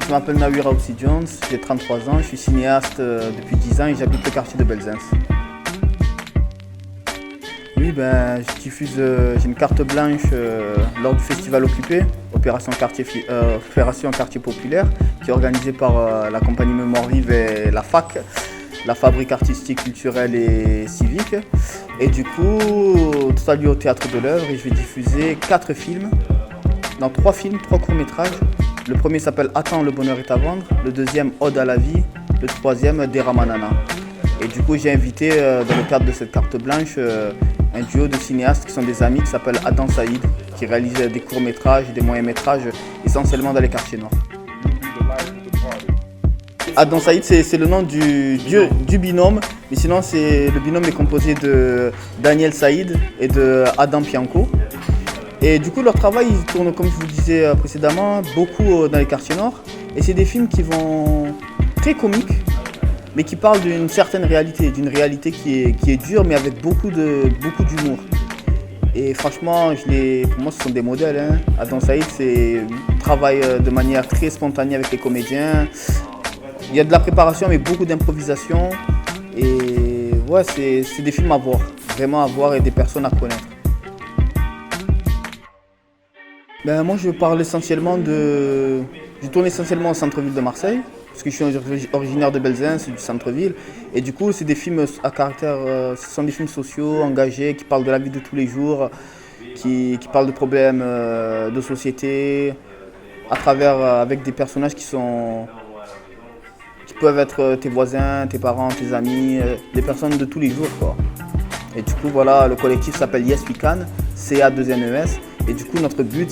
Je m'appelle Nawira Jones, j'ai 33 ans, je suis cinéaste depuis 10 ans et j'habite le quartier de Belzins. Oui, j'ai une carte blanche lors du festival Occupé, Opération Quartier Populaire, qui est organisée par la compagnie Mémoire Vive et la FAC, la Fabrique Artistique, Culturelle et Civique. Et du coup, tout ça lieu au Théâtre de l'Œuvre et je vais diffuser 4 films, dans 3 films, 3 courts-métrages. Le premier s'appelle Attends, le bonheur est à vendre, le deuxième Ode à la vie, le troisième Deramanana. Et du coup, j'ai invité dans le cadre de cette carte blanche un duo de cinéastes qui sont des amis qui s'appellent Adam Saïd, qui réalisent des courts-métrages et des moyens-métrages essentiellement dans les quartiers nord. Adam Saïd, c'est le nom du binôme, mais sinon le binôme est composé de Daniel Saïd et de Adam Pianco. Et du coup, leur travail, ils tournent, comme je vous le disais précédemment, beaucoup dans les quartiers nord. Et c'est des films qui vont très comiques, mais qui parlent d'une certaine réalité, d'une réalité qui est dure, mais avec beaucoup d'humour. Et franchement, pour moi, ce sont des modèles. Hein. Adam Saïd, travaille de manière très spontanée avec les comédiens. Il y a de la préparation, mais beaucoup d'improvisation. Et ouais, c'est des films à voir, vraiment à voir et des personnes à connaître. Moi, je parle essentiellement je tourne essentiellement au centre-ville de Marseille, parce que je suis originaire de Belzins, du centre-ville. Et du coup, c'est des films à caractère, ce sont des films sociaux, engagés, qui parlent de la vie de tous les jours, qui parlent de problèmes de société, avec des personnages qui peuvent être tes voisins, tes parents, tes amis, des personnes de tous les jours, quoi. Et du coup, voilà, le collectif s'appelle Yes We Can, CA2NES. Et du coup, notre but,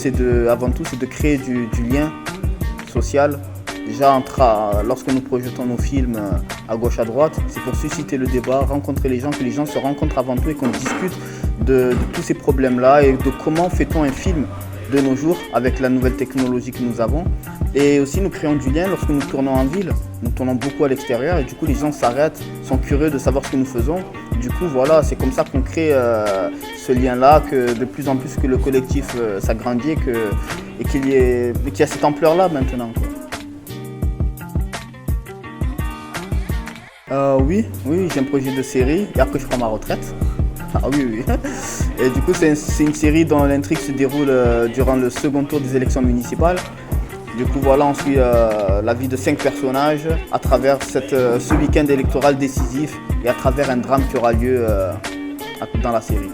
avant tout, c'est de créer du lien social. Déjà, lorsque nous projetons nos films à gauche, à droite, c'est pour susciter le débat, rencontrer les gens, que les gens se rencontrent avant tout et qu'on discute de tous ces problèmes-là et de comment fait-on un film de nos jours avec la nouvelle technologie que nous avons. Et aussi, nous créons du lien lorsque nous tournons en ville. Nous tournons beaucoup à l'extérieur et du coup, les gens s'arrêtent, sont curieux de savoir ce que nous faisons. Du coup, voilà, c'est comme ça qu'on crée ce lien-là, que de plus en plus que le collectif s'agrandit et qu'il y a cette ampleur-là maintenant, quoi. Oui, j'ai un projet de série et après je prends ma retraite. Ah oui. Et du coup, c'est une série dont l'intrigue se déroule durant le second tour des élections municipales. Du coup, voilà, on suit la vie de 5 personnages à travers ce week-end électoral décisif et à travers un drame qui aura lieu dans la série.